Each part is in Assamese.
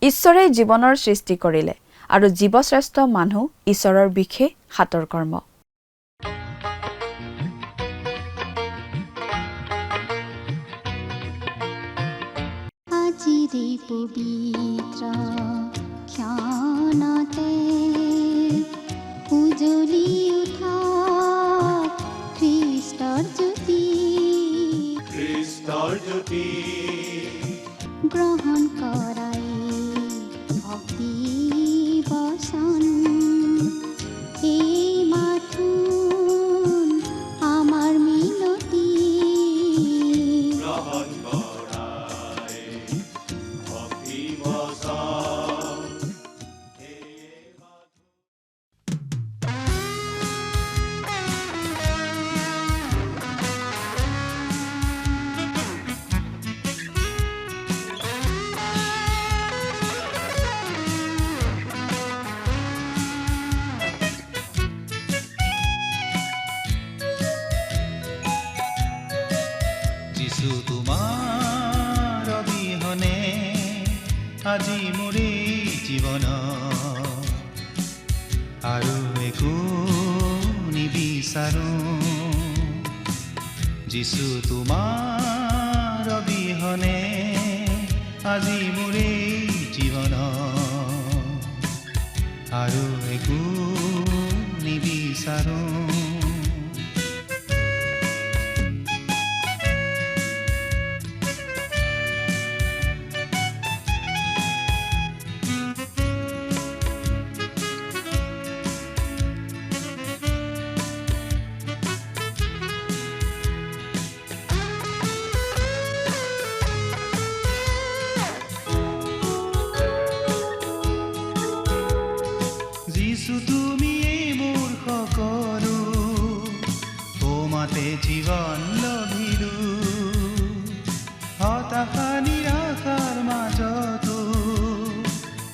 ঈশ্বৰে জীৱনৰ সৃষ্টি কৰিলে আৰু জীৱশ্ৰেষ্ঠ মানুহ ঈশ্বৰৰ বিশেষ হাতৰ কৰ্ম। আজিৰে পবিত্ৰ ক্ষণতে উজলি উঠা খ্ৰীষ্টৰ জ্যোতি গ্ৰহণ কৰাই ভক্তি বচন এই মাথোন আমাৰ মিনতি গ্ৰহণ কৰাই ভক্তি বচন। তোমাৰ অবিহনে আজি মোৰ জীৱন আৰু একো নিবিচাৰো। যিছু তোমাৰ অবিহনে আজি মোৰ জীৱন আৰু একো নিবিচাৰো। যিছু তুমিয়ে মোৰ সকলো, তোমাতে জীৱন লভিলো। হতাশা নিৰাশাৰ মাজতো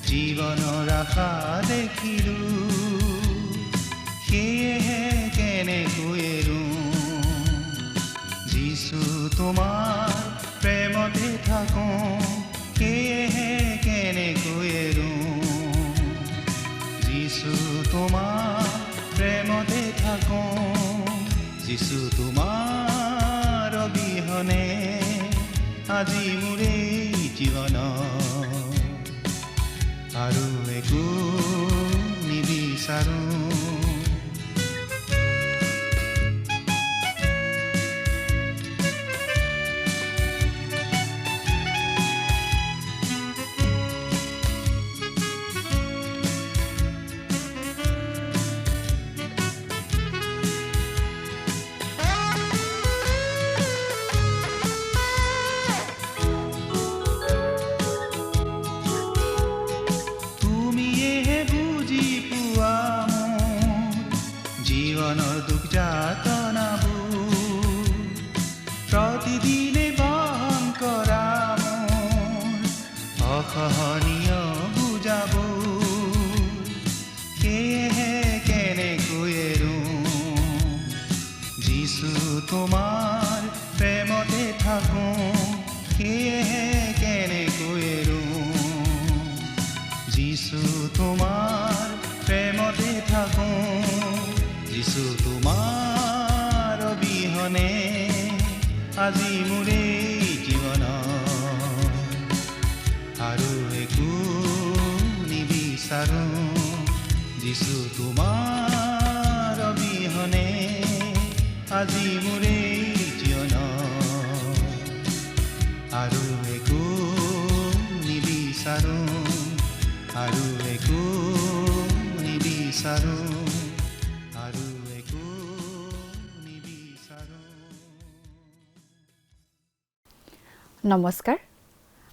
জীৱনৰ আশা দেখিলো। সেয়েহে কেনেকৈ এৰো যিছু তোমাৰ প্ৰেমতে থাকো। সেয়েহে কেনেকৈ এৰো যিছু তোমাৰ প্ৰেমতে থাকো। যিছু তোমাৰ অবিহনে আজি মোৰ জীৱন আৰু একো নিবিচাৰো। জীৱনৰ দুখ যাতনাবোৰ প্ৰতিদিনে বহন কৰা মোৰ অসহনীয় বুজাবোৰ। সেয়েহে কেনেকৈ এৰো যিছু তোমাৰ প্ৰেমতে থাকো। সেয়েহে কেনেকৈ এৰো যিছু তোমাৰ প্ৰেমতে থাকো। যিছু তোমাৰ অবিহনে আজি মোৰ জীৱন আৰু একো নিবিচাৰো। যিছু তোমাৰ অবিহনে আজি মোৰ জীৱন আৰু একো নিবিচাৰো। আৰু একো নিবিচাৰো। নমস্কাৰ।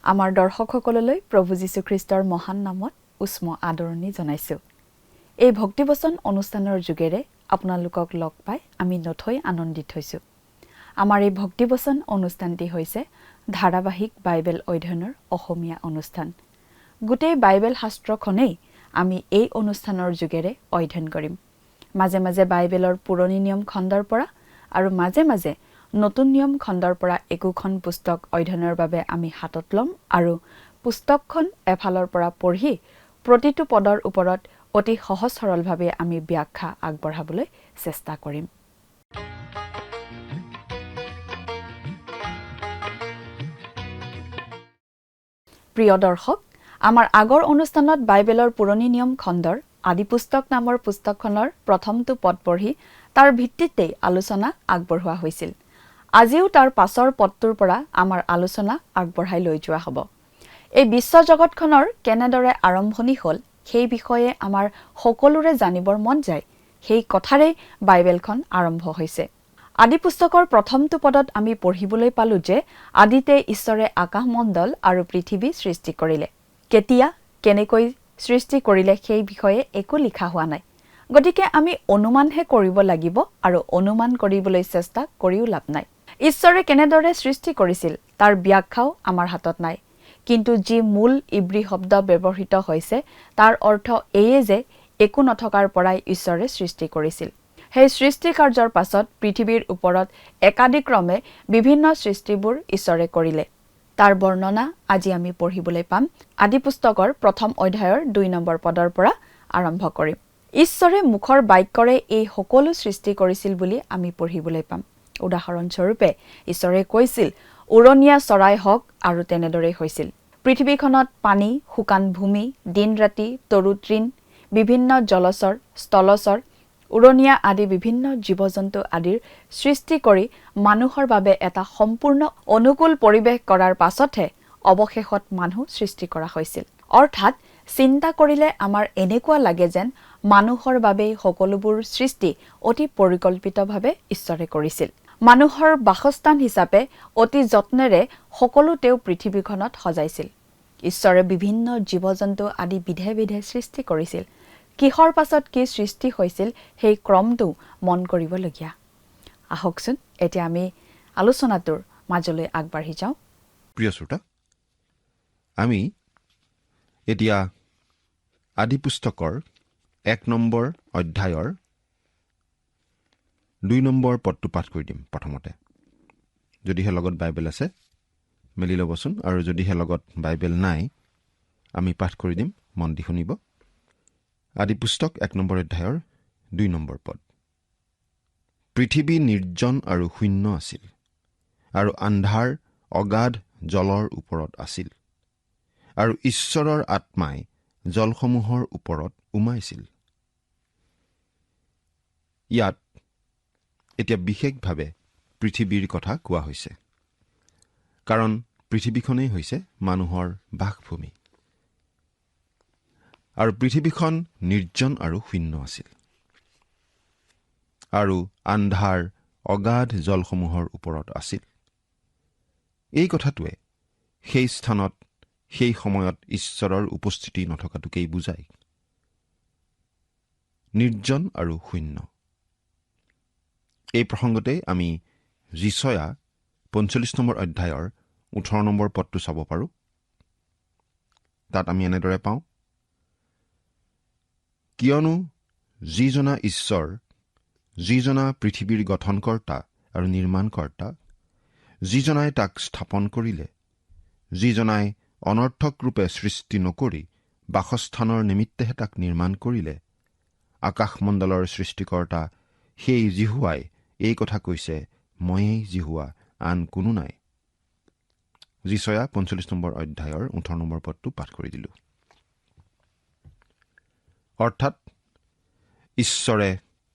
আমাৰ দৰ্শকসকললৈ প্ৰভু যীশুখ্ৰীষ্টৰ মহান নামত উষ্ম আদৰণি জনাইছোঁ। এই ভক্তিবচন অনুষ্ঠানৰ যোগেৰে আপোনালোকক লগ পাই আমি নথৈ আনন্দিত হৈছোঁ। আমাৰ এই ভক্তিবচন অনুষ্ঠানটি হৈছে ধাৰাবাহিক বাইবেল অধ্যয়নৰ অসমীয়া অনুষ্ঠান। গোটেই বাইবেল শাস্ত্ৰখনেই আমি এই অনুষ্ঠানৰ যোগেৰে অধ্যয়ন কৰিম। মাজে মাজে বাইবেলৰ পুৰণি নিয়ম খণ্ডৰ পৰা আৰু মাজে মাজে নতুন নিয়ম খণ্ডৰ পৰা একোখন পুস্তক অধ্যয়নৰ বাবে আমি হাতত ল'ম আৰু পুস্তকখন এফালৰ পৰা পঢ়ি প্ৰতিটো পদৰ ওপৰত অতি সহজ সৰলভাৱে আমি ব্যাখ্যা আগবঢ়াবলৈ চেষ্টা কৰিম। প্ৰিয় দৰ্শক, আমাৰ আগৰ অনুষ্ঠানত বাইবেলৰ পুৰণি নিয়ম খণ্ডৰ আদি পুস্তক নামৰ পুস্তকখনৰ প্ৰথমটো পদ পঢ়ি তাৰ ভিত্তিতেই আলোচনা আগবঢ়োৱা হৈছিল। আজিও তাৰ পাছৰ পদটোৰ পৰা আমাৰ আলোচনা আগবঢ়াই লৈ যোৱা হ'ব। এই বিশ্বজগতখনৰ কেনেদৰে আৰম্ভণি হ'ল সেই বিষয়ে আমাৰ সকলোৰে জানিবৰ মন যায়। সেই কথাৰেই বাইবেলখন আৰম্ভ হৈছে। আদি পুস্তকৰ প্ৰথমটো পদত আমি পঢ়িবলৈ পালো যে আদিতে ঈশ্বৰে আকাশমণ্ডল আৰু পৃথিৱী সৃষ্টি কৰিলে। কেতিয়া কেনেকৈ সৃষ্টি কৰিলে সেই বিষয়ে একো লিখা হোৱা নাই। গতিকে আমি অনুমানহে কৰিব লাগিব আৰু অনুমান কৰিবলৈ চেষ্টা কৰিও লাভ নাই। ঈশ্বৰে কেনেদৰে সৃষ্টি কৰিছিল তাৰ ব্যাখ্যাও আমাৰ হাতত নাই। কিন্তু যি মূল ইব্ৰী শব্দ ব্যৱহৃত হৈছে তাৰ অৰ্থ এয়ে যে একো নথকাৰ পৰাই ঈশ্বৰে সৃষ্টি কৰিছিল। সেই সৃষ্টি কাৰ্যৰ পাছত পৃথিৱীৰ ওপৰত একাদিক্ৰমে বিভিন্ন সৃষ্টিবোৰ ঈশ্বৰে কৰিলে। তাৰ বৰ্ণনা আজি আমি পঢ়িবলৈ পাম। আদি পুস্তকৰ প্ৰথম অধ্যায়ৰ 2 নম্বৰ পদৰ পৰা আৰম্ভ কৰিম। ঈশ্বৰে মুখৰ বাক্যৰে এই সকলো সৃষ্টি কৰিছিল বুলি আমি পঢ়িবলৈ পাম। উদাহৰণস্বৰূপে ঈশ্বৰে কৈছিল, উৰণীয়া চৰাই হওক, আৰু তেনেদৰেই হৈছিল। পৃথিৱীখনত পানী, শুকান ভূমি, দিন ৰাতি, তৰু তৃণ, বিভিন্ন জলচৰ, স্থলচৰ, উৰণীয়া আদি বিভিন্ন জীৱ জন্তু আদিৰ সৃষ্টি কৰি মানুহৰ বাবে এটা সম্পূৰ্ণ অনুকূল পৰিৱেশ কৰাৰ পাছতহে অৱশেষত মানুহ সৃষ্টি কৰা হৈছিল। অৰ্থাৎ চিন্তা কৰিলে আমাৰ এনেকুৱা লাগে যেন মানুহৰ বাবেই সকলোবোৰ সৃষ্টি অতি পৰিকল্পিতভাৱে ঈশ্বৰে কৰিছিল। মানুহৰ বাসস্থান হিচাপে অতি যত্নেৰে সকলো তেওঁ পৃথিৱীখনত সজাইছিল। ঈশ্বৰে বিভিন্ন জীৱ জন্তু আদি বিধে বিধে সৃষ্টি কৰিছিল। কিহৰ পাছত কি সৃষ্টি হৈছিল সেই ক্ৰমটো মন কৰিবলগীয়া। আহকচোন এতিয়া আমি আলোচনাটোৰ মাজলৈ আগবাঢ়ি যাওঁ। প্ৰিয় শ্ৰোতা, আমি এতিয়া আদি পুস্তকৰ 1 নম্বৰ অধ্যায়ৰ 2 নম্বৰ পদটো পাঠ কৰি দিম। প্ৰথমতে যদিহে লগত বাইবেল আছে মেলি ল'বচোন, আৰু যদিহে লগত বাইবেল নাই আমি পাঠ কৰি দিম, মন দি শুনিব। আদি পুস্তক 1 নম্বৰ অধ্যায়ৰ 2 নম্বৰ পদ। পৃথিৱী নিৰ্জন আৰু শূন্য আছিল, আৰু আন্ধাৰ অগাধ জলৰ ওপৰত আছিল, আৰু ঈশ্বৰৰ আত্মাই জলসমূহৰ ওপৰত উমাইছিল। ইয়াত এতিয়া বিশেষভাৱে পৃথিৱীৰ কথা কোৱা হৈছে, কাৰণ পৃথিৱীখনেই হৈছে মানুহৰ বাসভূমি। আৰু পৃথিৱীখন নিৰ্জন আৰু শূন্য আছিল, আৰু আন্ধাৰ অগাধ জলসমূহৰ ওপৰত আছিল। এই কথাটোৱে সেই স্থানত সেই সময়ত ঈশ্বৰৰ উপস্থিতি নথকাটোকেই বুজায়। নিৰ্জন আৰু শূন্য। এই প্ৰসংগতে আমি যিচয়া 45 নম্বৰ অধ্যায়ৰ 18 নম্বৰ পদটো চাব পাৰোঁ। তাত আমি এনেদৰে পাওঁ, কিয়নো যিজনা ঈশ্বৰ, যিজনা পৃথিৱীৰ গঠনকৰ্তা আৰু নিৰ্মাণকৰ্তা, যিজনাই তাক স্থাপন কৰিলে, যিজনাই অনৰ্থক ৰূপে সৃষ্টি নকৰি বাসস্থানৰ নিমিত্তেহে তাক নিৰ্মাণ কৰিলে, আকাশমণ্ডলৰ সৃষ্টিকৰ্তা সেই জিহুৱাই এই কথা কৈছে, ময়েই জিহুৱা, আন কোনো নাই। যিচয়া 45 নম্বৰ অধ্যায়ৰ 18 নম্বৰ পদটো পাঠ কৰি দিলোঁ। অৰ্থাৎ ঈশ্বৰে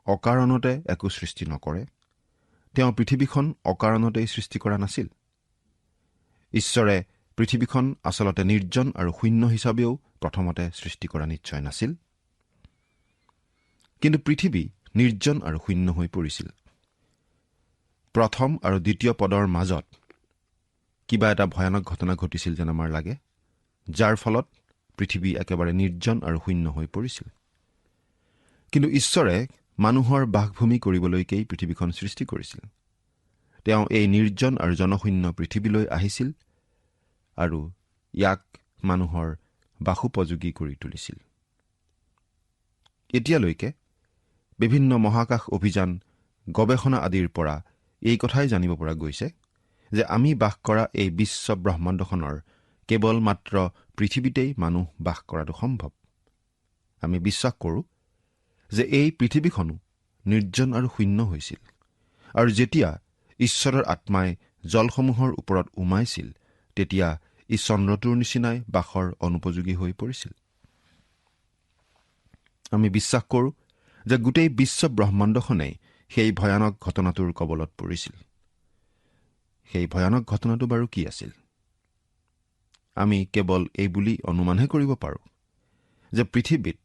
অকাৰণতে একো সৃষ্টি নকৰে। তেওঁ পৃথিৱীখন অকাৰণতেই সৃষ্টি কৰা নাছিল। ঈশ্বৰে পৃথিৱীখন আচলতে নিৰ্জন আৰু শূন্য হিচাপেও প্ৰথমতে সৃষ্টি কৰা নিশ্চয় নাছিল। কিন্তু পৃথিৱী নিৰ্জন আৰু শূন্য হৈ পৰিছিল। প্ৰথম আৰু দ্বিতীয় পদৰ মাজত কিবা এটা ভয়ানক ঘটনা ঘটিছিল যেন আমাৰ লাগে, যাৰ ফলত পৃথিৱী একেবাৰে নিৰ্জন আৰু শূন্য হৈ পৰিছিল। কিন্তু ঈশ্বৰে মানুহৰ বাসভূমি কৰিবলৈকেই পৃথিৱীখন সৃষ্টি কৰিছিল। তেওঁ এই নিৰ্জন আৰু জনশূন্য পৃথিৱীলৈ আহিছিল আৰু ইয়াক মানুহৰ বাসোপযোগী কৰি তুলিছিল। এতিয়ালৈকে বিভিন্ন মহাকাশ অভিযান, গৱেষণা আদিৰ পৰা এই কথাই জানিব পৰা গৈছে যে আমি বাস কৰা এই বিশ্ব ব্ৰহ্মাণ্ডখনৰ কেৱল মাত্ৰ পৃথিৱীতেই মানুহ বাস কৰাটো সম্ভৱ। আমি বিশ্বাস কৰোঁ যে এই পৃথিৱীখনো নিৰ্জন আৰু শূন্য হৈছিল, আৰু যেতিয়া ঈশ্বৰৰ আত্মাই জলসমূহৰ ওপৰত উমাইছিল তেতিয়া ই চন্দ্ৰটোৰ নিচিনাই বাসৰ অনুপযোগী হৈ পৰিছিল। আমি বিশ্বাস কৰোঁ যে গোটেই বিশ্ব ব্ৰহ্মাণ্ডখনেই সেই ভয়ানক ঘটনাটোৰ কবলত পৰিছিল। সেই ভয়ানক ঘটনাটো বাৰু কি আছিল? আমি কেৱল এই বুলি অনুমানহে কৰিব পাৰোঁ যে পৃথিৱীত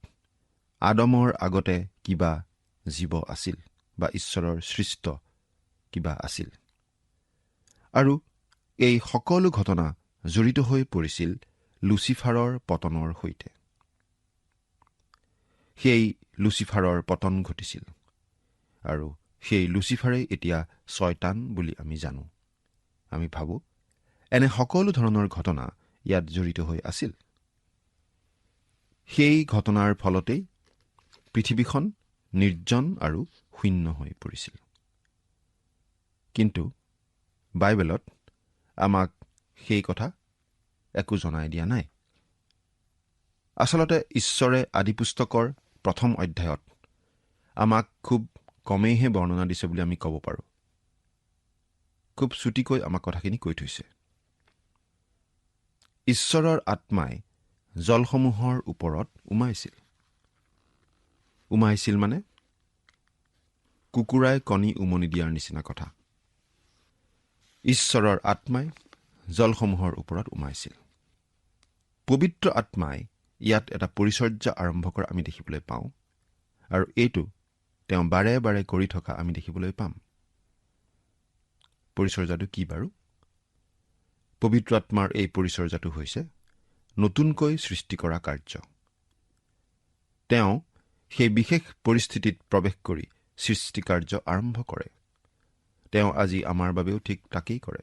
আদমৰ আগতে কিবা জীৱ আছিল বা ঈশ্বৰৰ সৃষ্ট কিবা আছিল, আৰু এই সকলো ঘটনা জড়িত হৈ পৰিছিল লুচিফাৰৰ পতনৰ সৈতে। সেই লুচিফাৰৰ পতন ঘটিছিল, আৰু সেই লুচিফাৰেই এতিয়া শয়তান বুলি আমি জানো। আমি ভাবোঁ এনে সকলো ধৰণৰ ঘটনা ইয়াত জড়িত হৈ আছিল। সেই ঘটনাৰ ফলতেই পৃথিৱীখন নিৰ্জন আৰু শূন্য হৈ পৰিছিল। কিন্তু বাইবেলত আমাক সেই কথা একো জনাই দিয়া নাই। আচলতে ঈশ্বৰে আদিপুস্তকৰ প্ৰথম অধ্যায়ত আমাক খুব কমেইহে বৰ্ণনা দিছে বুলি আমি ক'ব পাৰোঁ। খুব চুটিকৈ আমাক কথাখিনি কৈ থৈছে। ঈশ্বৰৰ আত্মাই জলসমূহৰ ওপৰত উমাইছিল মানে কুকুৰাই কণী উমনি দিয়াৰ নিচিনা কথা। ঈশ্বৰৰ আত্মাই জলসমূহৰ ওপৰত উমাইছিল। পবিত্ৰ আত্মাই ইয়াত এটা পৰিচৰ্যা আৰম্ভ কৰা আমি দেখিবলৈ পাওঁ, আৰু এইটো তেওঁ বাৰে বাৰে কৰি থকা আমি দেখিবলৈ পাম। পৰিচৰ্যাটো কি বাৰু? পবিত্ৰ আত্মাৰ এই পৰিচৰ্যাটো হৈছে নতুনকৈ সৃষ্টি কৰা কাৰ্য। তেওঁ সেই বিশেষ পৰিস্থিতিত প্ৰৱেশ কৰি সৃষ্টি কাৰ্য আৰম্ভ কৰে। তেওঁ আজি আমাৰ বাবেও ঠিক তাকেই কৰে।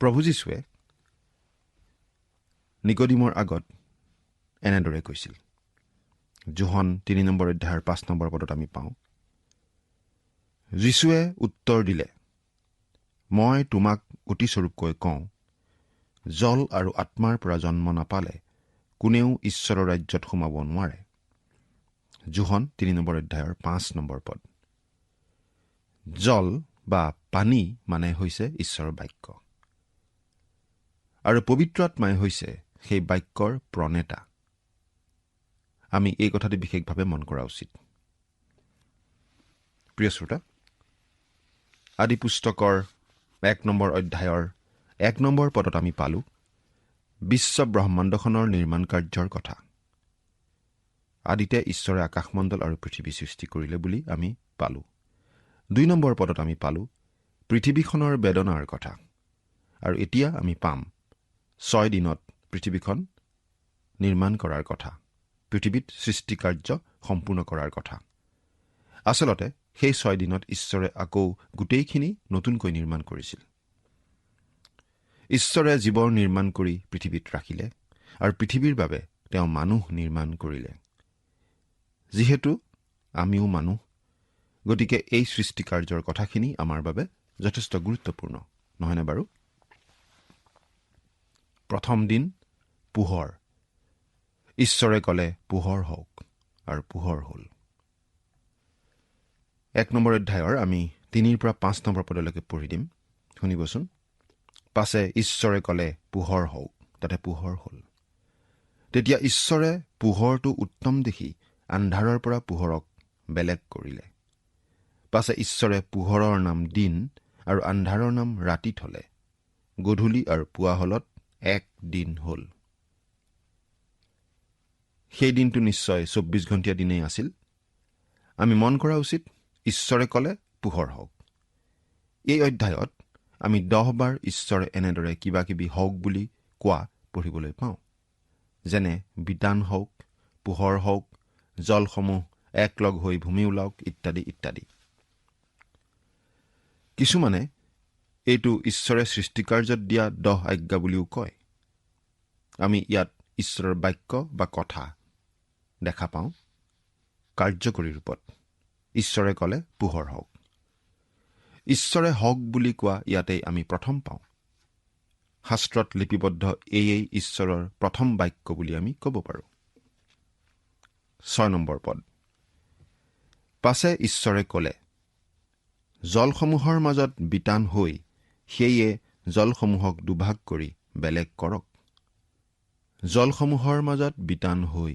প্ৰভু যীশুৱে নিকোডিমৰ আগত এনেদৰে কৈছিল। যোহন 3 নম্বৰ অধ্যায়ৰ 5 নম্বৰ পদত আমি পাওঁ, যীশুৱে উত্তৰ দিলে, মই তোমাক অতিস্বৰূপকৈ কওঁ, জল আৰু আত্মাৰ পৰা জন্ম নাপালে কোনেও ঈশ্বৰৰ ৰাজ্যত সোমাব নোৱাৰে। যোহন 3 নম্বৰ অধ্যায়ৰ 5 নম্বৰ পদ। জল বা পানী মানে হৈছে ঈশ্বৰৰ বাক্য, আৰু পবিত্ৰ আত্মাই হৈছে সেই বাক্যৰ প্ৰণেতা। আমি এই কথাটো বিশেষভাৱে মন কৰা উচিত। প্ৰিয় শ্ৰোতা, আদিপুস্তকৰ 1 নম্বৰ অধ্যায়ৰ 1 নম্বৰ পদত আমি পালোঁ বিশ্ব ব্ৰহ্মাণ্ডখনৰ নিৰ্মাণ কাৰ্যৰ কথা। আদিতে ঈশ্বৰে আকাশমণ্ডল আৰু পৃথিৱী সৃষ্টি কৰিলে বুলি আমি পালোঁ। 2 নম্বৰ পদত আমি পালোঁ পৃথিৱীখনৰ বেদনাৰ কথা, আৰু এতিয়া আমি পাম 6 দিনত পৃথিৱীখন নিৰ্মাণ কৰাৰ কথা, পৃথিৱীত সৃষ্টি কাৰ্য সম্পূৰ্ণ কৰাৰ কথা। আচলতে সেই 6 দিনত ঈশ্বৰে আকৌ গোটেইখিনি নতুনকৈ নিৰ্মাণ কৰিছিল। ঈশ্বৰে জীৱৰ নিৰ্মাণ কৰি পৃথিৱীত ৰাখিলে, আৰু পৃথিৱীৰ বাবে তেওঁ মানুহ নিৰ্মাণ কৰিলে। যিহেতু আমিও মানুহ, গতিকে এই সৃষ্টি কাৰ্যৰ কথাখিনি আমাৰ বাবে যথেষ্ট গুৰুত্বপূৰ্ণ, নহয়নে বাৰু? প্ৰথম দিন পোহৰ। ঈশ্বৰে ক'লে পোহৰ হওক, আৰু পোহৰ হ'ল। 1 নম্বৰ অধ্যায়ৰ আমি 3 পৰা 5 নম্বৰ পদলৈকে পঢ়ি দিম, শুনিবচোন। পাছে ঈশ্বৰে ক'লে পোহৰ হওক, তাতে পোহৰ হ'ল। তেতিয়া ঈশ্বৰে পোহৰটো উত্তম দেখি আন্ধাৰৰ পৰা পোহৰক বেলেগ কৰিলে। পাছে ঈশ্বৰে পোহৰৰ নাম দিন আৰু আন্ধাৰৰ নাম ৰাতি থলে। গধূলি আৰু পুৱা হলত 1 দিন হ'ল। সেই দিনটো নিশ্চয় 24 ঘণ্টীয়া দিনেই আছিল। আমি মন কৰা উচিত ঈশ্বৰে ক'লে পোহৰ হওক। এই অধ্যায়ত আমি 10 বাৰ ঈশ্বৰে এনেদৰে কিবা কিবি হওক বুলি কোৱা পঢ়িবলৈ পাওঁ, যেনে বিতান হওক, পোহৰ হওক, জলসমূহ একলগ হৈ ভূমি ওলাওক ইত্যাদি ইত্যাদি। কিছুমানে এইটো ঈশ্বৰে সৃষ্টিকাৰ্যত দিয়া 10 আজ্ঞা বুলিও কয়। আমি ইয়াত ঈশ্বৰৰ বাক্য বা কথা দেখা পাওঁ কাৰ্যকৰী ৰূপত। ঈশ্বৰে ক'লে পোহৰ হওক। ঈশ্বৰে হওক বুলি কোৱা ইয়াতেই আমি প্ৰথম পাওঁ। শাস্ত্ৰত লিপিবদ্ধ এয়েই ঈশ্বৰৰ প্ৰথম বাক্য বুলি আমি ক'ব পাৰোঁ। 6 নম্বৰ পদ। পাছে ঈশ্বৰে ক'লে, জলসমূহৰ মাজত বিতান হৈ সেয়ে জলসমূহক দুভাগ কৰি বেলেগ কৰক। জলসমূহৰ মাজত বিতান হৈ।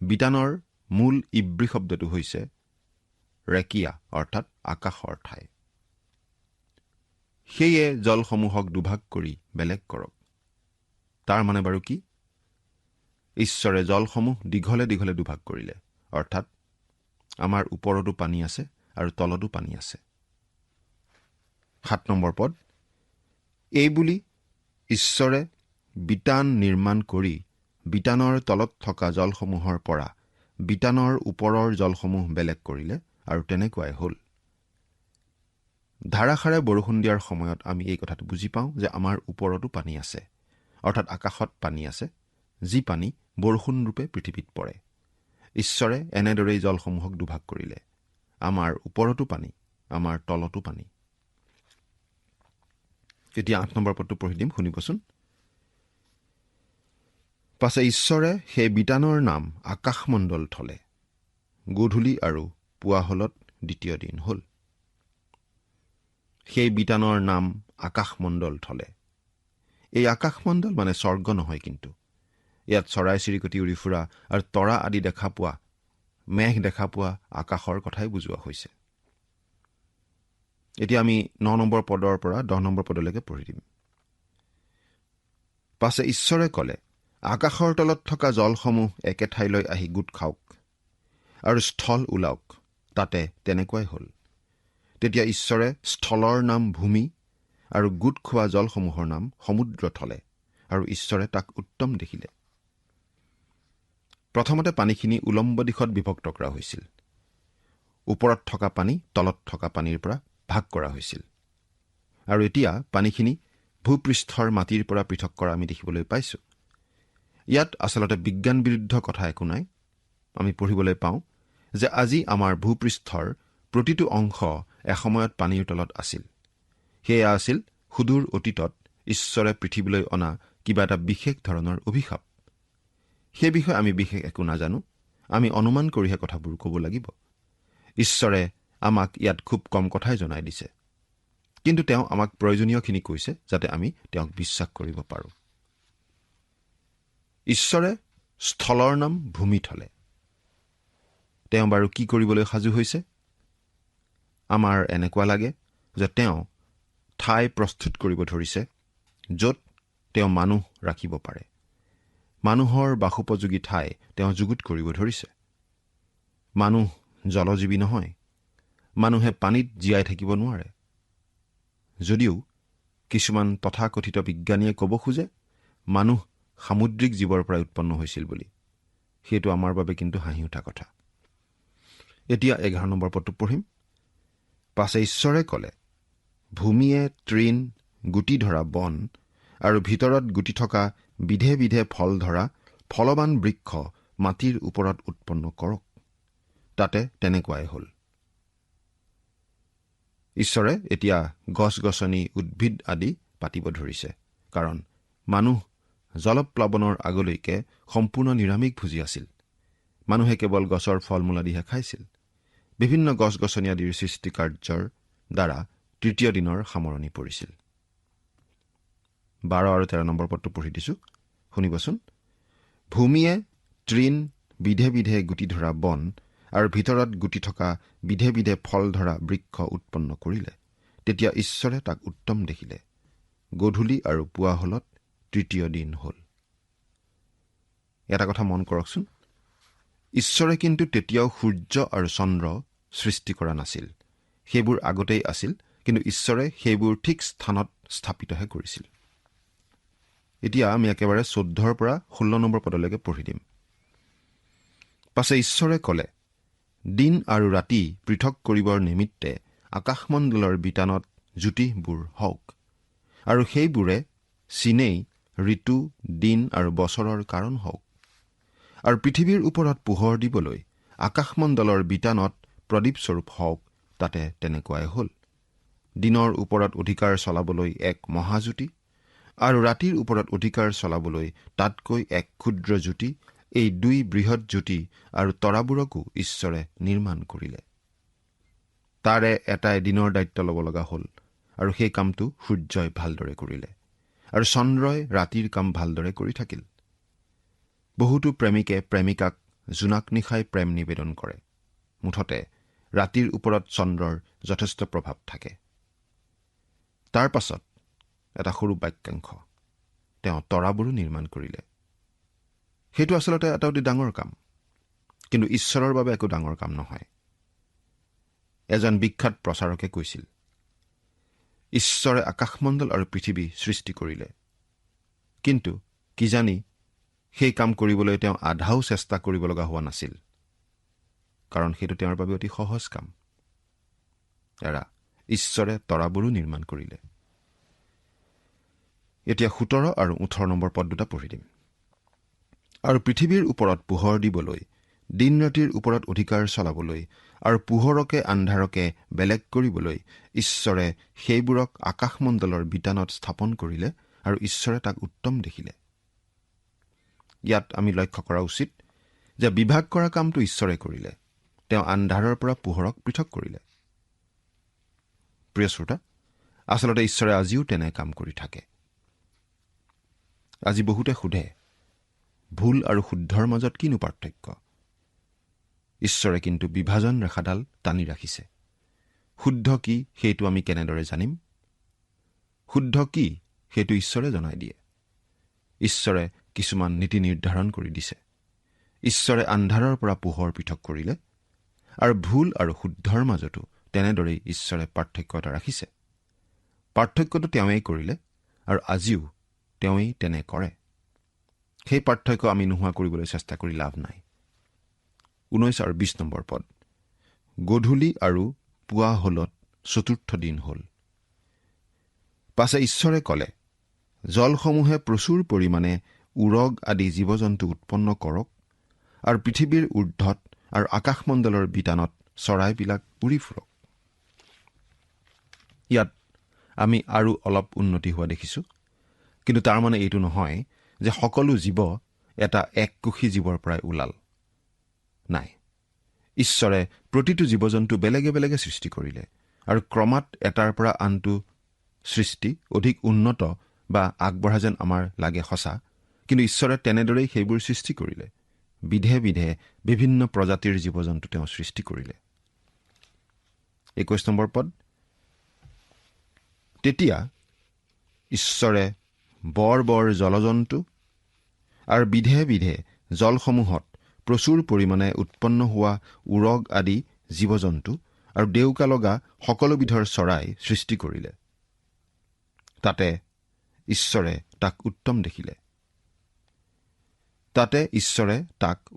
বিতানৰ মূল ইব্ৰী শব্দটো হৈছে ৰেকিয়া, অৰ্থাৎ আকাশৰ ঠাই। সেয়ে জলসমূহক দুভাগ কৰি বেলেগ কৰক। তাৰ মানে বাৰু কি? ঈশ্বৰে জলসমূহ দীঘলে দীঘলে দুভাগ কৰিলে, অৰ্থাৎ আমাৰ ওপৰতো পানী আছে আৰু তলতো পানী আছে। 7 নম্বৰ পদ। এইবুলি ঈশ্বৰে বিতান নিৰ্মাণ কৰি বিতানৰ তলত থকা জলসমূহৰ পৰা বিতানৰ ওপৰৰ জলসমূহ বেলেগ কৰিলে, আৰু তেনেকুৱাই হ'ল। ধাৰাসাৰে বৰষুণ দিয়াৰ সময়ত আমি এই কথাটো বুজি পাওঁ যে আমাৰ ওপৰতো পানী আছে, অৰ্থাৎ আকাশত পানী আছে, যি পানী বৰষুণ ৰূপে পৃথিৱীত পৰে। ঈশ্বৰে এনেদৰেই জলসমূহক দুভাগ কৰিলে। আমাৰ ওপৰতো পানী, আমাৰ তলতো পানী। এতিয়া 8 নম্বৰ পদটো পঢ়ি দিম, শুনিবচোন। পাছে ঈশ্বৰে সেই বিতানৰ নাম আকাশমণ্ডল থলে। গধূলি আৰু পুৱা হলত দ্বিতীয় দিন হ'ল। সেই বিতানৰ নাম আকাশমণ্ডল থলে। এই আকাশমণ্ডল মানে স্বৰ্গ নহয়, কিন্তু ইয়াত চৰাই চিৰিকটি উৰি ফুৰা আৰু তৰা আদি দেখা পোৱা, মেঘ দেখা পোৱা আকাশৰ কথাই বুজোৱা হৈছে। এতিয়া আমি 9 নম্বৰ পদৰ পৰা 10 নম্বৰ পদলৈকে পঢ়ি দিম। পাছে ঈশ্বৰে ক'লে, আকাশৰ তলত থকা জলসমূহ একে ঠাইলৈ আহি গোট খাওক আৰু স্থল ওলাওক। তাতে তেনেকুৱাই হ'ল। তেতিয়া ঈশ্বৰে স্থলৰ নাম ভূমি আৰু গোট খোৱা জলসমূহৰ নাম সমুদ্ৰ থলে, আৰু ঈশ্বৰে তাক উত্তম দেখিলে। প্ৰথমতে পানীখিনি উলম্ব দিশত বিভক্ত কৰা হৈছিল। ওপৰত থকা পানী তলত থকা পানীৰ পৰা ভাগ কৰা হৈছিল। আৰু এতিয়া পানীখিনি ভূপৃষ্ঠৰ মাটিৰ পৰা পৃথক কৰা আমি দেখিবলৈ পাইছোঁ। ইয়াত আচলতে বিজ্ঞান বিৰুদ্ধ কথা একো নাই। আমি পঢ়িবলৈ পাওঁ যে আজি আমাৰ ভূপৃষ্ঠৰ প্ৰতিটো অংশ এসময়ত পানীৰ তলত আছিল। সেয়া আছিল সুদূৰ অতীতত ঈশ্বৰে পৃথিৱীলৈ অনা কিবা এটা বিশেষ ধৰণৰ অভিশাপ। সেই বিষয়ে আমি বিশেষ একো নাজানো। আমি অনুমান কৰিহে কথাবোৰ ক'ব লাগিব। ঈশ্বৰে আমাক ইয়াত খুব কম কথাই জনাই দিছে, কিন্তু তেওঁ আমাক প্ৰয়োজনীয়খিনি কৈছে যাতে আমি তেওঁক বিশ্বাস কৰিব পাৰোঁ। ঈশ্বৰে স্থলৰ নাম ভূমি থলে। তেওঁ বাৰু কি কৰিবলৈ সাজু হৈছে? আমাৰ এনেকুৱা লাগে যে তেওঁ ঠাই প্ৰস্তুত কৰিব ধৰিছে য'ত তেওঁ মানুহ ৰাখিব পাৰে। মানুহৰ বাসোপযোগী ঠাই তেওঁ যুগুত কৰিব ধৰিছে। মানুহ জলজীৱী নহয়। মানুহে পানীত জীয়াই থাকিব নোৱাৰে। যদিও কিছুমান তথাকথিত বিজ্ঞানীয়ে ক'ব খোজে মানুহ সামুদ্ৰিক জীৱৰ পৰা উৎপন্ন হৈছিল বুলি। সেইটো আমাৰ বাবে কিন্তু হাঁহি উঠা কথা। এতিয়া 11 নম্বৰ পদটো পঢ়িম। পাছে ঈশ্বৰে ক'লে, ভূমিয়ে তৃণ, গুটি ধৰা বন আৰু ভিতৰত গুটি থকা বিধে বিধে ফল ধৰা ফলৱান বৃক্ষ মাটিৰ ওপৰত উৎপন্ন কৰক। তাতে তেনেকুৱাই হ'ল। ঈশ্বৰে এতিয়া গছ গছনি উদ্ভিদ আদি পাতিব ধৰিছে, কাৰণ মানুহ জলপ্লাৱনৰ আগলৈকে সম্পূৰ্ণ নিৰামিষভোজী আছিল। মানুহে কেৱল গছৰ ফল মূল আদিহে খাইছিল। বিভিন্ন গছ গছনি আদিৰ সৃষ্টি কাৰ্যৰ দ্বাৰা তৃতীয় দিনৰ সামৰণি পৰিছিল। 12 আৰু 13 নম্বৰ পদটো পঢ়ি দিছো, শুনিবচোন। ভূমিয়ে তৃণ, বিধে বিধে গুটি ধৰা বন আৰু ভিতৰত গুটি থকা বিধে বিধে ফল ধৰা বৃক্ষ উৎপন্ন কৰিলে। তেতিয়া ঈশ্বৰে তাক উত্তম দেখিলে। গধূলি আৰু পুৱা হলত তৃতীয় দিন হ'ল। এটা কথা মন কৰকচোন। ঈশ্বৰে কিন্তু তেতিয়াও সূৰ্য আৰু চন্দ্ৰ সৃষ্টি কৰা নাছিল। সেইবোৰ আগতেই আছিল, কিন্তু ঈশ্বৰে সেইবোৰ ঠিক স্থানত স্থাপিতহে কৰিছিল। এতিয়া আমি একেবাৰে 14 পৰা 16 নম্বৰ পদলৈকে পঢ়ি দিম। পাছে ঈশ্বৰে ক'লে, দিন আৰু ৰাতি পৃথক কৰিবৰ নিমিত্তে আকাশমণ্ডলৰ বিতানত জ্যোতিবোৰ হওক, আৰু সেইবোৰে চিনেই ঋতু, দিন আৰু বছৰৰ কাৰণ হওক। আৰু পৃথিৱীৰ ওপৰত পোহৰ দিবলৈ আকাশমণ্ডলৰ বিতানত প্ৰদীপস্বৰূপ হওক। তাতে তেনেকুৱাই হ'ল। দিনৰ ওপৰত অধিকাৰ চলাবলৈ এক মহাজ্যোতি আৰু ৰাতিৰ ওপৰত অধিকাৰ চলাবলৈ তাতকৈ এক ক্ষুদ্ৰ জ্যোতি, এই 2 বৃহৎ জ্যোতি আৰু তৰাবোৰকো ঈশ্বৰে নিৰ্মাণ কৰিলে। তাৰে এটাই দিনৰ দায়িত্ব ল'ব লগা হ'ল, আৰু সেই কামটো সূৰ্যই ভালদৰে কৰিলে, আৰু চন্দ্ৰই ৰাতিৰ কাম ভালদৰে কৰি থাকিল। বহুতো প্ৰেমিকে প্ৰেমিকাক জোনাক নিশাই প্ৰেম নিবেদন কৰে। মুঠতে ৰাতিৰ ওপৰত চন্দ্ৰৰ যথেষ্ট প্ৰভাৱ থাকে। তাৰ পাছত এটা সৰু বাক্যাংশ, তেওঁ তৰাবোৰো নিৰ্মাণ কৰিলে। সেইটো আচলতে এটা অতি ডাঙৰ কাম, কিন্তু ঈশ্বৰৰ বাবে একো ডাঙৰ কাম নহয়। এজন বিখ্যাত প্ৰচাৰকে কৈছিল, ঈশ্বৰে আকাশমণ্ডল আৰু পৃথিৱী সৃষ্টি কৰিলে, কিন্তু কিজানি সেই কাম কৰিবলৈ তেওঁ আধাও চেষ্টা কৰিব লগা হোৱা নাছিল, কাৰণ সেইটো তেওঁৰ বাবে অতি সহজ কাম। ঈশ্বৰে তৰাবোৰো নিৰ্মাণ কৰিলে। এতিয়া 17 আৰু 18 নম্বৰ পদ দুটা পঢ়ি দিম। আৰু পৃথিৱীৰ ওপৰত পোহৰ দিবলৈ, দিন ৰাতিৰ ওপৰত অধিকাৰ চলাবলৈ আৰু পোহৰকে আন্ধাৰকে বেলেগ কৰিবলৈ ঈশ্বৰে সেইবোৰক আকাশমণ্ডলৰ বিতানত স্থাপন কৰিলে, আৰু ঈশ্বৰে তাক উত্তম দেখিলে। ইয়াত আমি লক্ষ্য কৰা উচিত যে বিভাগ কৰা কামটো ঈশ্বৰে কৰিলে। তেওঁ আন্ধাৰৰ পৰা পোহৰক পৃথক কৰিলে। প্ৰিয় শ্ৰোতা, আচলতে ঈশ্বৰে আজিও তেনে কাম কৰি থাকে। আজি বহুতে সোধে, ভুল আৰু শুদ্ধৰ মাজত কিনো পাৰ্থক্য? ঈশ্বৰে কিন্তু বিভাজন ৰেখাডাল টানি ৰাখিছে। শুদ্ধ কি সেইটো আমি কেনেদৰে জানিম? শুদ্ধ কি সেইটো ঈশ্বৰে জনাই দিয়ে। ঈশ্বৰে কিছুমান নীতি নিৰ্ধাৰণ কৰি দিছে। ঈশ্বৰে আন্ধাৰৰ পৰা পোহৰ পৃথক কৰিলে, আৰু ভুল আৰু শুদ্ধৰ মাজতো তেনেদৰেই ঈশ্বৰে পাৰ্থক্য এটা ৰাখিছে। পাৰ্থক্যটো তেওঁৱেই কৰিলে, আৰু আজিও তেওঁৱেই তেনে কৰে। সেই পাৰ্থক্য আমি নোহোৱা কৰিবলৈ চেষ্টা কৰি লাভ নাই। 19 আৰু 20 নম্বৰ পদ, গধূলি আৰু পুৱা হলত 4ৰ্থ দিন হ'ল। পাছে ঈশ্বৰে ক'লে, জলসমূহে প্ৰচুৰ পৰিমাণে উৰগ আদি জীৱ জন্তু উৎপন্ন কৰক, আৰু পৃথিৱীৰ ঊৰ্ধত আৰু আকাশমণ্ডলৰ বিতানত চৰাইবিলাক উৰি ফুৰক। ইয়াত আমি আৰু অলপ উন্নতি হোৱা দেখিছোঁ, কিন্তু তাৰ মানে এইটো নহয় যে সকলো জীৱ এটা এককোষী জীৱৰ পৰাই ওলাল। নাই, ঈশ্বৰে প্ৰতিটো জীৱ জন্তু বেলেগে বেলেগে সৃষ্টি কৰিলে, আৰু ক্ৰমাৎ এটাৰ পৰা আনটো সৃষ্টি অধিক উন্নত বা আগবঢ়া যেন আমাৰ লাগে সঁচা, কিন্তু ঈশ্বৰে তেনেদৰেই সেইবোৰ সৃষ্টি কৰিলে। বিধে বিধে বিভিন্ন প্ৰজাতিৰ জীৱ জন্তু তেওঁ সৃষ্টি কৰিলে। 21 নম্বৰ পদ, তেতিয়া ঈশ্বৰে বৰ বৰ জলজন্তু আৰু বিধে বিধে জলসমূহত প্ৰচুৰ পৰিমাণে উৎপন্ন হোৱা উৰগ আদি জীৱ জন্তু আৰু ডেউকা লগা সকলোবিধৰ চৰাই সৃষ্টি কৰিলে। তাতে ঈশ্বৰে তাক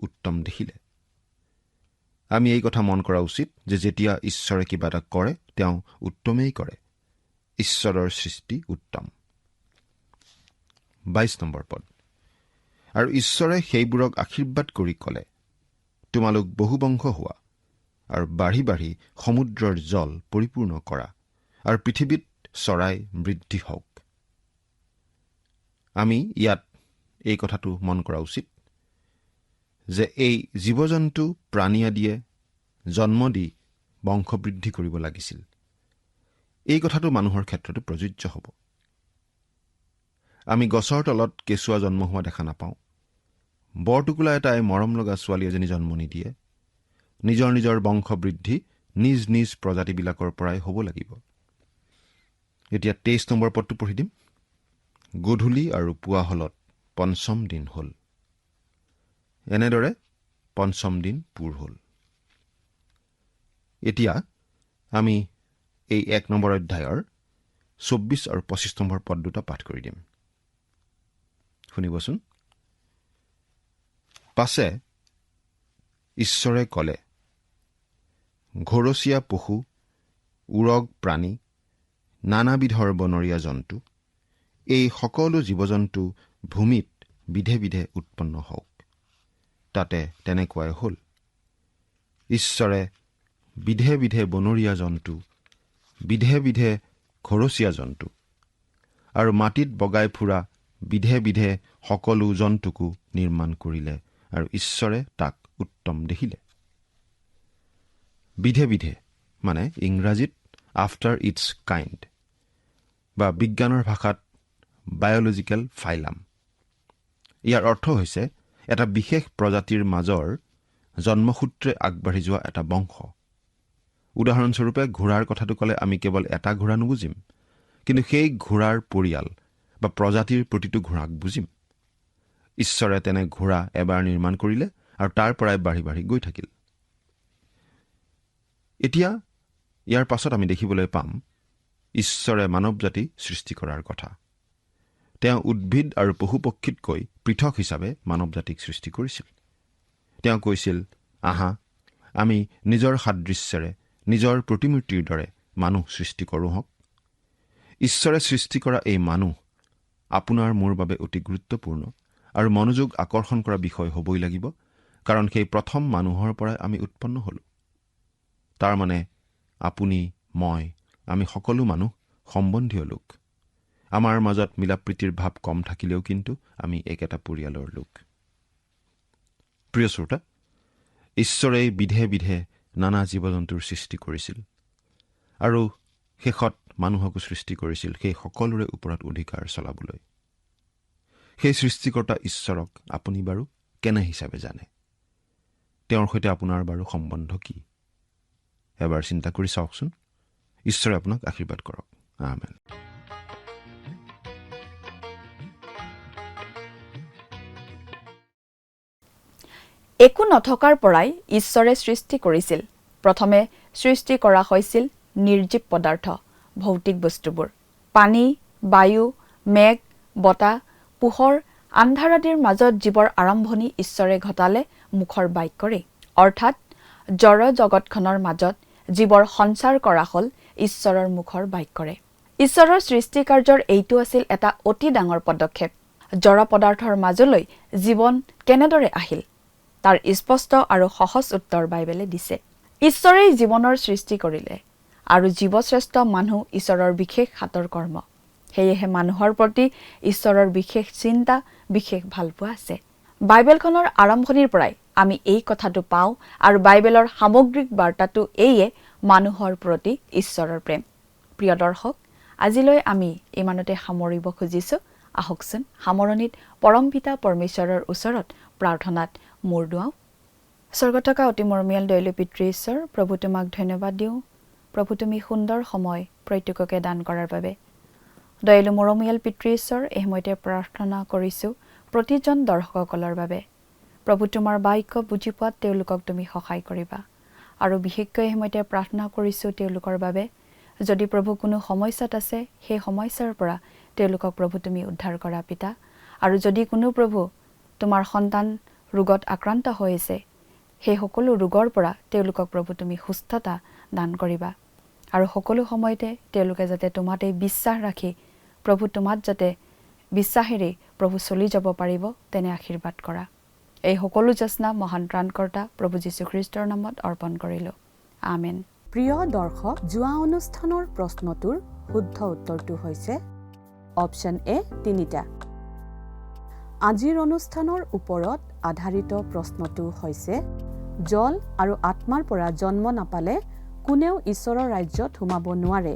উত্তম দেখিলে। আমি এই কথা মন কৰা উচিত যে যেতিয়া ঈশ্বৰে কিবা এটা কৰে, তেওঁ উত্তমেই কৰে। ঈশ্বৰৰ সৃষ্টি উত্তম। 22 নম্বৰ পদ, আৰু ঈশ্বৰে সেইবোৰক আশীৰ্বাদ কৰি ক'লে, তোমালোক বহুবংশ হোৱা, আৰু বাঢ়ি বাঢ়ি সমুদ্ৰৰ জল পৰিপূৰ্ণ কৰা, আৰু পৃথিৱীত চৰাই বৃদ্ধি হওক। আমি ইয়াত এই কথাটো মন কৰা উচিত যে এই জীৱ জন্তু প্ৰাণী আদিয়ে জন্ম দি বংশ বৃদ্ধি কৰিব লাগিছিল। এই কথাটো মানুহৰ ক্ষেত্ৰতো প্ৰযোজ্য হ'ব। আমি গছৰ তলত কেঁচুৱা জন্ম হোৱা দেখা নাপাওঁ। বৰটোকোলা এটাই মৰম লগা ছোৱালী এজনী জন্ম নিদিয়ে। নিজৰ নিজৰ বংশ বৃদ্ধি নিজ নিজ প্ৰজাতিবিলাকৰ পৰাই হ'ব লাগিব। এতিয়া 23 নম্বৰ পদটো পঢ়ি দিম। গধূলি আৰু পুৱা হলত 5ম দিন হ'ল। এনেদৰে 5ম দিন পূৰ হ'ল। এতিয়া আমি এই 1 নম্বৰ অধ্যায়ৰ 24 আৰু 25 নম্বৰ পদ দুটা পাঠ কৰি দিম। শুনিবচোন। পাছে ঈশ্বৰে ক'লে, ঘৰচীয়া পশু, উৰগ প্ৰাণী, নানাবিধৰ বনৰীয়া জন্তু, এই সকলো জীৱ জন্তু ভূমিত বিধে বিধে উৎপন্ন হওক। তাতে তেনেকুৱাই হ'ল। ঈশ্বৰে বিধে বিধে বনৰীয়া জন্তু, বিধে বিধে ঘৰচীয়া জন্তু আৰু মাটিত বগাই ফুৰা বিধে বিধে সকলো জন্তুকো নিৰ্মাণ কৰিলে আৰু ঈশ্বৰে তাক উত্তম দেখিলে। বিধে বিধে মানে ইংৰাজীত আফটাৰ ইটছ কাইণ্ড বা বিজ্ঞানৰ ভাষাত বায়'লজিকেল ফাইলাম। ইয়াৰ অৰ্থ হৈছে এটা বিশেষ প্ৰজাতিৰ মাজৰ জন্মসূত্ৰে আগবাঢ়ি যোৱা এটা বংশ। উদাহৰণস্বৰূপে ঘোঁৰাৰ কথাটো ক'লে আমি কেৱল এটা ঘোঁৰা নুবুজিম, কিন্তু সেই ঘোঁৰাৰ পৰিয়াল বা প্ৰজাতিৰ প্ৰতিটো ঘোঁৰাক বুজিম। ঈশ্বৰে তেনে ঘোঁৰা এবাৰ নিৰ্মাণ কৰিলে আৰু তাৰ পৰাই বাঢ়ি বাঢ়ি গৈ থাকিল। এতিয়া ইয়াৰ পাছত আমি দেখিবলৈ পাম ঈশ্বৰে মানৱ জাতি সৃষ্টি কৰাৰ কথা। তেওঁ উদ্ভিদ আৰু পশু পক্ষীতকৈ পৃথক হিচাপে মানৱ জাতিক সৃষ্টি কৰিছিল। তেওঁ কৈছিল, আহা আমি নিজৰ সাদৃশ্যেৰে নিজৰ প্ৰতিমূৰ্তিৰ দৰে মানুহ সৃষ্টি কৰোঁ হওক। ঈশ্বৰে সৃষ্টি কৰা এই মানুহ আপোনাৰ মোৰ বাবে অতি গুৰুত্বপূৰ্ণ আৰু মনোযোগ আকৰ্ষণ কৰা বিষয় হ'বই লাগিব, কাৰণ সেই প্ৰথম মানুহৰ পৰাই আমি উৎপন্ন হ'লোঁ। তাৰমানে আপুনি মই আমি সকলো মানুহ সম্বন্ধীয় লোক। আমাৰ মাজত মিলাপ্ৰীতিৰ ভাৱ কম থাকিলেও কিন্তু আমি একেটা পৰিয়ালৰ লোক। প্ৰিয় শ্ৰোতা, ঈশ্বৰে বিধে বিধে নানা জীৱ জন্তুৰ সৃষ্টি কৰিছিল আৰু শেষত মানুহকো সৃষ্টি কৰিছিল সেই সকলোৰে ওপৰত অধিকাৰ চলাবলৈ। সেই সৃষ্টিকৰ্তা ঈশ্বৰক আপুনি বাৰু কেনে হিচাপে জানে? তেওঁৰ সৈতে আপোনাৰ বাৰু সম্বন্ধ কি? এবাৰ চিন্তা কৰি চাওকচোন। ঈশ্বৰে আপোনাক আশীৰ্বাদ কৰক। আমেন। একো নথকাৰ পৰাই ঈশ্বৰে সৃষ্টি কৰিছিল। প্ৰথমে সৃষ্টি কৰা হৈছিল নিৰ্জীৱ পদাৰ্থ, ভৌতিক বস্তুবোৰ। পানী, বায়ু, মেঘ, বতাহ, পোহৰ, আন্ধাৰ আদিৰ মাজত জীৱৰ আৰম্ভণি ঈশ্বৰে ঘটালে মুখৰ বাক্যৰে। অৰ্থাৎ জড় জগতখনৰ মাজত জীৱৰ সঞ্চাৰ কৰা হ'ল ঈশ্বৰৰ মুখৰ বাক্যৰে। ঈশ্বৰৰ সৃষ্টি কাৰ্যৰ এইটো আছিল এটা অতি ডাঙৰ পদক্ষেপ। জড় পদাৰ্থৰ মাজলৈ জীৱন কেনেদৰে আহিল তাৰ স্পষ্ট আৰু সহজ উত্তৰ বাইবেলে দিছে। ঈশ্বৰেই জীৱনৰ সৃষ্টি কৰিলে আৰু জীৱশ্ৰেষ্ঠ মানুহ ঈশ্বৰৰ বিশেষ হাতৰ কৰ্ম। সেয়েহে মানুহৰ প্ৰতি ঈশ্বৰৰ বিশেষ চিন্তা, বিশেষ ভালপোৱা আছে। বাইবেলখনৰ আৰম্ভণিৰ পৰাই আমি এই কথাটো পাওঁ আৰু বাইবেলৰ সামগ্ৰিক বাৰ্তাটো এইয়ে মানুহৰ প্ৰতি ঈশ্বৰৰ প্ৰেম। প্ৰিয় দৰ্শক, আজিলৈ আমি ইমানতে সামৰিব খুজিছোঁ। আহকচোন সামৰণিত পৰম পিতা পৰমেশ্বৰৰ ওচৰত প্ৰাৰ্থনাত মূৰ দুৱাওঁ। স্বৰ্গত থকা অতি মৰমীয়াল দয়ালু পিতৃ ঈশ্বৰ, প্ৰভু তোমাক ধন্যবাদ দিওঁ। প্ৰভু তুমি সুন্দৰ সময় প্ৰত্যেককে দান কৰাৰ বাবে। দয়ালু মৰমীয়াল পিতৃ ঈশ্বৰ, এই সময়তে প্ৰাৰ্থনা কৰিছোঁ প্ৰতিজন দৰ্শকসকলৰ বাবে। প্ৰভু তোমাৰ বাক্য বুজি পোৱাত তেওঁলোকক তুমি সহায় কৰিবা। আৰু বিশেষকৈ এই সময়তে প্ৰাৰ্থনা কৰিছোঁ তেওঁলোকৰ বাবে, যদি প্ৰভু কোনো সমস্যাত আছে সেই সমস্যাৰ পৰা তেওঁলোকক প্ৰভু তুমি উদ্ধাৰ কৰা পিতা। আৰু যদি কোনো প্ৰভু তোমাৰ সন্তান ৰোগত আক্ৰান্ত হৈ আছে, সেই সকলো ৰোগৰ পৰা তেওঁলোকক প্ৰভু তুমি সুস্থতা দান কৰিবা। আৰু সকলো সময়তে তেওঁলোকে যাতে তোমাতেই বিশ্বাস ৰাখি প্ৰভু তোমাত যাতে বিশ্বাসেৰে প্ৰভু চলি যাব পাৰিব তেনে আশীৰ্বাদ কৰা। এই সকলো যাচনা মহান ত্ৰাণকৰ্তা প্ৰভু যীশুখ্ৰীষ্টৰ নামত অৰ্পণ কৰিলোঁ। আমেন। প্ৰিয় দৰ্শক, যোৱা অনুষ্ঠানৰ প্ৰশ্নটোৰ শুদ্ধ উত্তৰটো হৈছে অপশ্যন এ 3টা। আজিৰ অনুষ্ঠানৰ ওপৰত আধাৰিত প্ৰশ্নটো হৈছে জল আৰু আত্মাৰ পৰা জন্ম নাপালে কোনেও ঈশ্বৰৰ ৰাজ্যত সোমাব নোৱাৰে।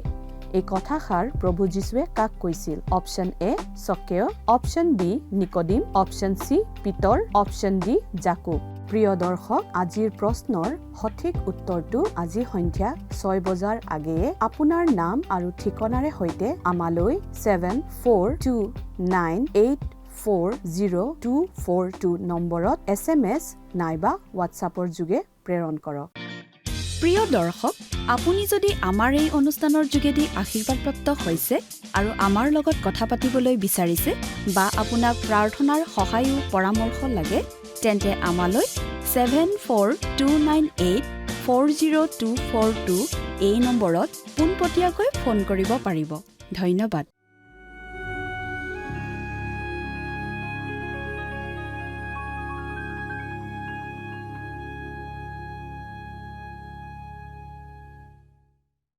এই কথাষাৰ প্ৰভু যীশুৱে কাক কৈছিল? অপশ্যন এ চকেয়, অপশ্যন বি নিকডিম, অপশ্যন চি পিতৰ, অপশ্যন ডি জাকুব। প্ৰিয় দৰ্শক, আজিৰ প্ৰশ্নৰ সঠিক উত্তৰটো আজি সন্ধ্যা 6 বজাৰ আগেয়ে আপোনাৰ নাম আৰু ঠিকনাৰে সৈতে আমালৈ 7429840242 নম্বৰত SMS নাইবা হোৱাটছআপৰ যোগে প্ৰেৰণ কৰক। প্ৰিয় দৰ্শক, আপুনি যদি আমাৰ এই অনুষ্ঠানৰ যোগেদি আশীৰ্বাদপ্ৰাপ্ত হৈছে আৰু আমাৰ লগত কথা পাতিবলৈ বিচাৰিছে বা আপোনাক প্ৰাৰ্থনাৰ সহায়ো পৰামৰ্শ লাগে, তেন্তে আমালৈ 7429840242 এই নম্বৰত পোনপটীয়াকৈ ফোন কৰিব পাৰিব। ধন্যবাদ।